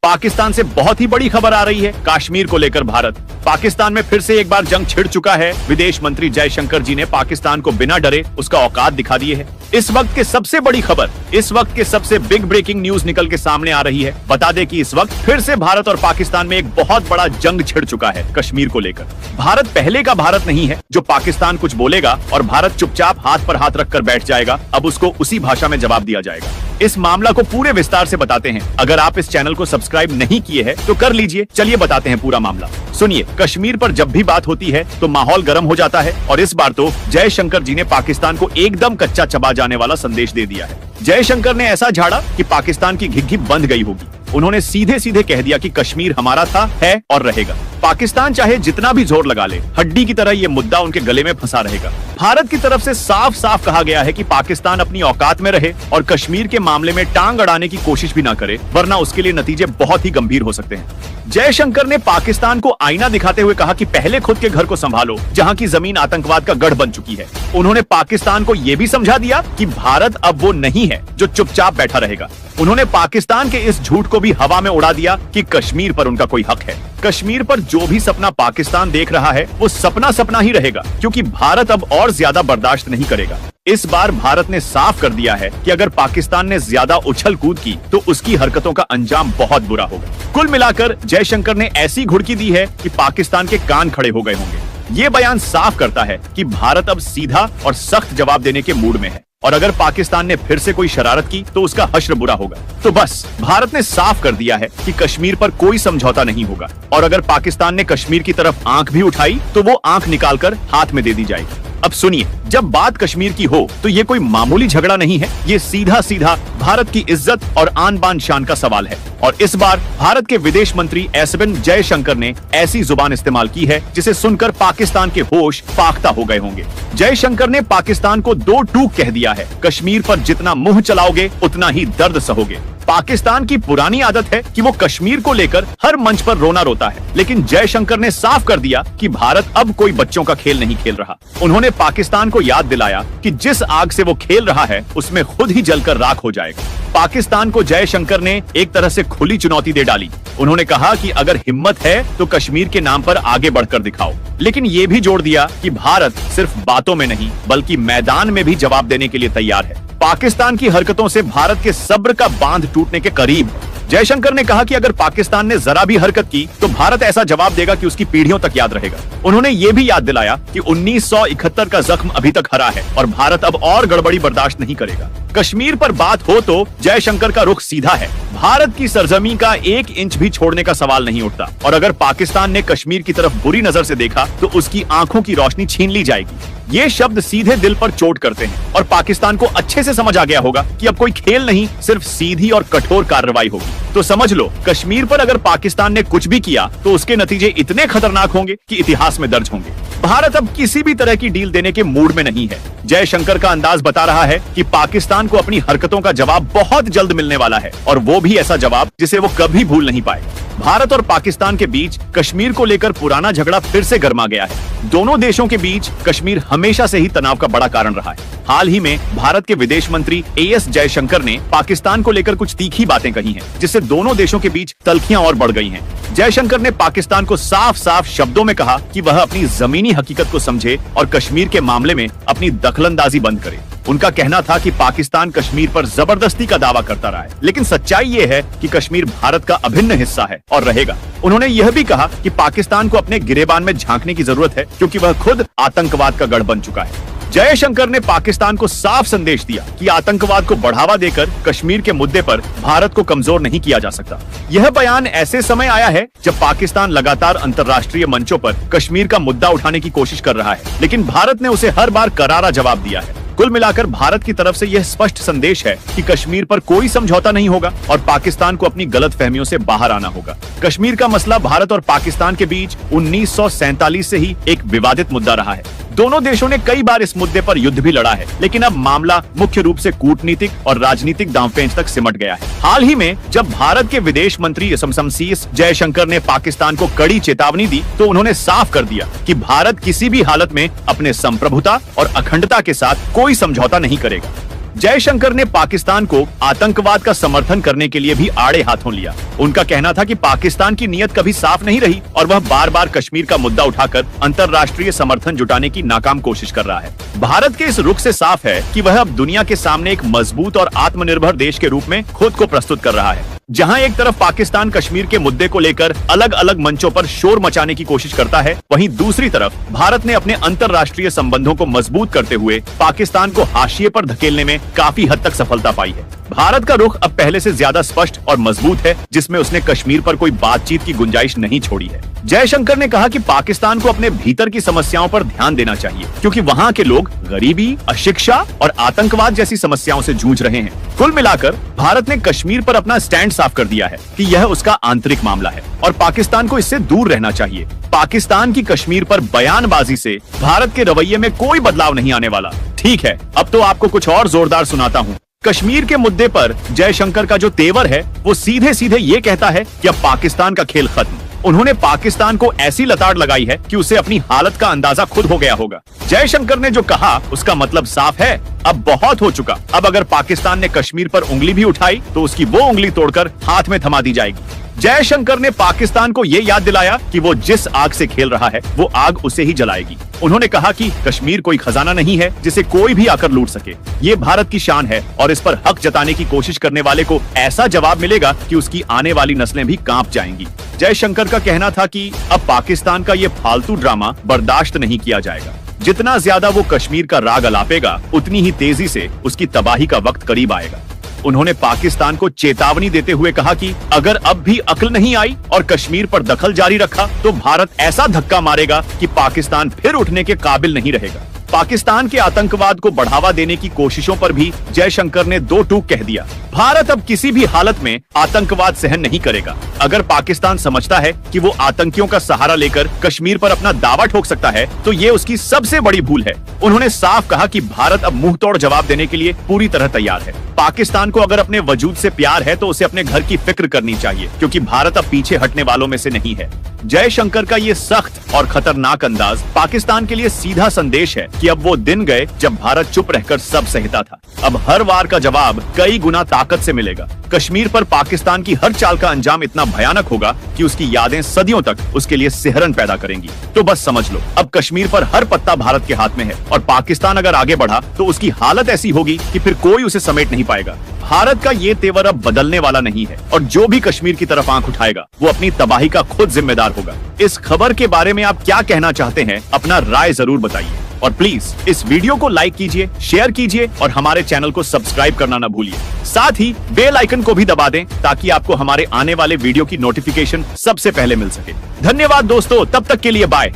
पाकिस्तान से बहुत ही बड़ी खबर आ रही है कश्मीर को लेकर। भारत पाकिस्तान में फिर से एक बार जंग छिड़ चुका है। विदेश मंत्री जयशंकर जी ने पाकिस्तान को बिना डरे उसका औकात दिखा दिए है। इस वक्त के सबसे बड़ी खबर, इस वक्त के सबसे बिग ब्रेकिंग न्यूज निकल के सामने आ रही है। बता दें कि इस वक्त फिर से भारत और पाकिस्तान में एक बहुत बड़ा जंग छिड़ चुका है कश्मीर को लेकर। भारत पहले का भारत नहीं है जो पाकिस्तान कुछ बोलेगा और भारत चुपचाप हाथ पर हाथ रखकर बैठ जाएगा। अब उसको उसी भाषा में जवाब दिया जाएगा। इस मामला को पूरे विस्तार से बताते हैं। अगर आप इस चैनल को सब्सक्राइब नहीं किए हैं तो कर लीजिए। चलिए बताते हैं पूरा मामला। सुनिए, कश्मीर पर जब भी बात होती है तो माहौल गर्म हो जाता है और इस बार तो जयशंकर जी ने पाकिस्तान को एकदम कच्चा चबा जाने वाला संदेश दे दिया है। जयशंकर ने ऐसा झाड़ा कि पाकिस्तान की घिघी बंद गई होगी। उन्होंने सीधे सीधे कह दिया कि कश्मीर हमारा था, है और रहेगा। पाकिस्तान चाहे जितना भी जोर लगा ले, हड्डी की तरह ये मुद्दा उनके गले में फंसा रहेगा। भारत की तरफ से साफ साफ कहा गया है कि पाकिस्तान अपनी औकात में रहे और कश्मीर के मामले में टांग अड़ाने की कोशिश भी ना करे, वरना उसके लिए नतीजे बहुत ही गंभीर हो सकते हैं। जयशंकर ने पाकिस्तान को आईना दिखाते हुए कहा कि पहले खुद के घर को संभालो, जहां की जमीन आतंकवाद का गढ़ बन चुकी है। उन्होंने पाकिस्तान को यह भी समझा दिया कि भारत अब वो नहीं है जो चुपचाप बैठा रहेगा। उन्होंने पाकिस्तान के इस झूठ को भी हवा में उड़ा दिया कि कश्मीर पर उनका कोई हक है। कश्मीर पर जो भी सपना पाकिस्तान देख रहा है वो सपना सपना ही रहेगा, क्योंकि भारत अब और ज्यादा बर्दाश्त नहीं करेगा। इस बार भारत ने साफ कर दिया है कि अगर पाकिस्तान ने ज्यादा उछल कूद की तो उसकी हरकतों का अंजाम बहुत बुरा होगा। कुल मिलाकर जयशंकर ने ऐसी घुड़की दी है कि पाकिस्तान के कान खड़े हो गए होंगे। ये बयान साफ करता है कि भारत अब सीधा और सख्त जवाब देने के मूड में है और अगर पाकिस्तान ने फिर से कोई शरारत की तो उसका हश्र बुरा होगा। तो बस भारत ने साफ कर दिया है कि कश्मीर पर कोई समझौता नहीं होगा और अगर पाकिस्तान ने कश्मीर की तरफ आंख भी उठाई तो वो आंख निकालकर हाथ में दे दी जाएगी। अब सुनिए, जब बात कश्मीर की हो तो ये कोई मामूली झगड़ा नहीं है। ये सीधा सीधा भारत की इज्जत और आन बान शान का सवाल है और इस बार भारत के विदेश मंत्री एस जयशंकर ने ऐसी जुबान इस्तेमाल की है जिसे सुनकर पाकिस्तान के होश फाख्ता हो गए होंगे। जयशंकर ने पाकिस्तान को दो टूक कह दिया है, कश्मीर पर जितना मुंह चलाओगे उतना ही दर्द सहोगे। पाकिस्तान की पुरानी आदत है कि वो कश्मीर को लेकर हर मंच पर रोना रोता है, लेकिन जयशंकर ने साफ कर दिया कि भारत अब कोई बच्चों का खेल नहीं खेल रहा। उन्होंने पाकिस्तान को याद दिलाया कि जिस आग से वो खेल रहा है उसमें खुद ही जलकर राख हो जाएगा। पाकिस्तान को जयशंकर ने एक तरह से खुली चुनौती दे डाली। उन्होंने कहा कि अगर हिम्मत है तो कश्मीर के नाम पर आगे बढ़कर दिखाओ, लेकिन ये भी जोड़ दिया कि भारत सिर्फ बातों में नहीं बल्कि मैदान में भी जवाब देने के लिए तैयार है। पाकिस्तान की हरकतों से भारत के सब्र का बांध टूटने के करीब है। जयशंकर ने कहा कि अगर पाकिस्तान ने जरा भी हरकत की तो भारत ऐसा जवाब देगा कि उसकी पीढ़ियों तक याद रहेगा। उन्होंने ये भी याद दिलाया कि 1971 का जख्म अभी तक हरा है और भारत अब और गड़बड़ी बर्दाश्त नहीं करेगा। कश्मीर पर बात हो तो जयशंकर का रुख सीधा है। भारत की सरजमीन का 1 इंच भी छोड़ने का सवाल नहीं उठता और अगर पाकिस्तान ने कश्मीर की तरफ बुरी नजर से देखा तो उसकी आंखों की रोशनी छीन ली जाएगी। ये शब्द सीधे दिल पर चोट करते हैं और पाकिस्तान को अच्छे से समझ आ गया होगा कि अब कोई खेल नहीं, सिर्फ सीधी और कठोर कार्रवाई होगी। तो समझ लो, कश्मीर पर अगर पाकिस्तान ने कुछ भी किया तो उसके नतीजे इतने खतरनाक होंगे कि इतिहास में दर्ज होंगे। भारत अब किसी भी तरह की डील देने के मूड में नहीं है। जयशंकर का अंदाज बता रहा है कि पाकिस्तान को अपनी हरकतों का जवाब बहुत जल्द मिलने वाला है और वो भी ऐसा जवाब जिसे वो कभी भूल नहीं पाएगा। भारत और पाकिस्तान के बीच कश्मीर को लेकर पुराना झगड़ा फिर से गर्मा गया है। दोनों देशों के बीच कश्मीर हमेशा से ही तनाव का बड़ा कारण रहा है। हाल ही में भारत के विदेश मंत्री एस जयशंकर ने पाकिस्तान को लेकर कुछ तीखी बातें कही हैं, जिससे दोनों देशों के बीच तल्खियां और बढ़ गई हैं। जयशंकर ने पाकिस्तान को साफ साफ शब्दों में कहा कि वह अपनी जमीनी हकीकत को समझे और कश्मीर के मामले में अपनी दखलंदाजी बंद करे। उनका कहना था कि पाकिस्तान कश्मीर पर जबरदस्ती का दावा करता रहा है, लेकिन सच्चाई ये है कि कश्मीर भारत का अभिन्न हिस्सा है और रहेगा। उन्होंने यह भी कहा कि पाकिस्तान को अपने गिरेबान में झांकने की जरूरत है, क्योंकि वह खुद आतंकवाद का गढ़ बन चुका है। जयशंकर ने पाकिस्तान को साफ संदेश दिया कि आतंकवाद को बढ़ावा देकर कश्मीर के मुद्दे पर भारत को कमजोर नहीं किया जा सकता। यह बयान ऐसे समय आया है जब पाकिस्तान लगातार अंतर्राष्ट्रीय मंचों पर कश्मीर का मुद्दा उठाने की कोशिश कर रहा है, लेकिन भारत ने उसे हर बार करारा जवाब दिया है। कुल मिलाकर भारत की तरफ से यह स्पष्ट संदेश है कि कश्मीर पर कोई समझौता नहीं होगा और पाकिस्तान को अपनी गलतफहमियों से बाहर आना होगा। कश्मीर का मसला भारत और पाकिस्तान के बीच 1947 से ही एक विवादित मुद्दा रहा है। दोनों देशों ने कई बार इस मुद्दे पर युद्ध भी लड़ा है, लेकिन अब मामला मुख्य रूप से कूटनीतिक और राजनीतिक दांवपेंच तक सिमट गया है। हाल ही में जब भारत के विदेश मंत्री शमशेर जयशंकर ने पाकिस्तान को कड़ी चेतावनी दी तो उन्होंने साफ कर दिया कि भारत किसी भी हालत में अपने संप्रभुता और अखंडता के साथ कोई समझौता नहीं करेगा। जयशंकर ने पाकिस्तान को आतंकवाद का समर्थन करने के लिए भी आड़े हाथों लिया। उनका कहना था कि पाकिस्तान की नीयत कभी साफ नहीं रही और वह बार बार कश्मीर का मुद्दा उठाकर अंतर्राष्ट्रीय समर्थन जुटाने की नाकाम कोशिश कर रहा है। भारत के इस रुख से साफ है कि वह अब दुनिया के सामने एक मजबूत और आत्मनिर्भर देश के रूप में खुद को प्रस्तुत कर रहा है। जहां एक तरफ पाकिस्तान कश्मीर के मुद्दे को लेकर अलग अलग मंचों पर शोर मचाने की कोशिश करता है, वहीं दूसरी तरफ भारत ने अपने अंतर्राष्ट्रीय संबंधों को मजबूत करते हुए पाकिस्तान को हाशिए पर धकेलने में काफी हद तक सफलता पाई है। भारत का रुख अब पहले से ज्यादा स्पष्ट और मजबूत है, जिसमें उसने कश्मीर पर कोई बातचीत की गुंजाइश नहीं छोड़ी है। जयशंकर ने कहा कि पाकिस्तान को अपने भीतर की समस्याओं पर ध्यान देना चाहिए, क्योंकि वहाँ के लोग गरीबी, अशिक्षा और आतंकवाद जैसी समस्याओं से जूझ रहे हैं। कुल मिलाकर भारत ने कश्मीर पर अपना स्टैंड साफ कर दिया है कि यह उसका आंतरिक मामला है और पाकिस्तान को इससे दूर रहना चाहिए। पाकिस्तान की कश्मीर पर बयानबाजी से भारत के रवैये में कोई बदलाव नहीं आने वाला। ठीक है, अब तो आपको कुछ और जोरदार सुनाता हूँ। कश्मीर के मुद्दे पर जयशंकर का जो तेवर है वो सीधे सीधे ये कहता है कि अब पाकिस्तान का खेल खत्म। उन्होंने पाकिस्तान को ऐसी लताड़ लगाई है कि उसे अपनी हालत का अंदाजा खुद हो गया होगा। जयशंकर ने जो कहा उसका मतलब साफ है, अब बहुत हो चुका। अब अगर पाकिस्तान ने कश्मीर पर उंगली भी उठाई तो उसकी वो उंगली तोड़कर हाथ में थमा दी जाएगी। जयशंकर ने पाकिस्तान को ये याद दिलाया कि वो जिस आग से खेल रहा है वो आग उसे ही जलाएगी। उन्होंने कहा कि कश्मीर कोई खजाना नहीं है जिसे कोई भी आकर लूट सके। ये भारत की शान है और इस पर हक जताने की कोशिश करने वाले को ऐसा जवाब मिलेगा कि उसकी आने वाली नस्लें भी कांप जाएंगी। जयशंकर का कहना था कि अब पाकिस्तान का ये फालतू ड्रामा बर्दाश्त नहीं किया जाएगा। जितना ज्यादा वो कश्मीर का राग अलापेगा, उतनी ही तेजी से उसकी तबाही का वक्त करीब आएगा। उन्होंने पाकिस्तान को चेतावनी देते हुए कहा कि अगर अब भी अक्ल नहीं आई और कश्मीर पर दखल जारी रखा तो भारत ऐसा धक्का मारेगा कि पाकिस्तान फिर उठने के काबिल नहीं रहेगा। पाकिस्तान के आतंकवाद को बढ़ावा देने की कोशिशों पर भी जयशंकर ने दो टूक कह दिया। भारत अब किसी भी हालत में आतंकवाद सहन नहीं करेगा। अगर पाकिस्तान समझता है कि वो आतंकियों का सहारा लेकर कश्मीर पर अपना दावा ठोक सकता है तो ये उसकी सबसे बड़ी भूल है। उन्होंने साफ कहा कि भारत अब मुंह तोड़ जवाब देने के लिए पूरी तरह तैयार है। पाकिस्तान को अगर अपने वजूद से प्यार है तो उसे अपने घर की फिक्र करनी चाहिए, क्योंकि भारत अब पीछे हटने वालों में से नहीं है। जयशंकर का ये सख्त और खतरनाक अंदाज पाकिस्तान के लिए सीधा संदेश है कि अब वो दिन गए जब भारत चुप रहकर सब सहता था। अब हर वार का जवाब कई गुना ताकत से मिलेगा। कश्मीर पर पाकिस्तान की हर चाल का अंजाम इतना भयानक होगा कि उसकी यादें सदियों तक उसके लिए सिहरन पैदा करेंगी। तो बस समझ लो, अब कश्मीर पर हर पत्ता भारत के हाथ में है और पाकिस्तान अगर आगे बढ़ा तो उसकी हालत ऐसी होगी कि फिर कोई उसे समेट नहीं पाएगा। भारत का ये तेवर अब बदलने वाला नहीं है और जो भी कश्मीर की तरफ आंख उठाएगा वो अपनी तबाही का खुद जिम्मेदार होगा। इस खबर के बारे में आप क्या कहना चाहते हैं, अपना राय जरूर बताइए और प्लीज इस वीडियो को लाइक कीजिए, शेयर कीजिए और हमारे चैनल को सब्सक्राइब करना न भूलिए। साथ ही बेल आइकन को भी दबा दें ताकि आपको हमारे आने वाले वीडियो की नोटिफिकेशन सबसे पहले मिल सके। धन्यवाद दोस्तों, तब तक के लिए बाय।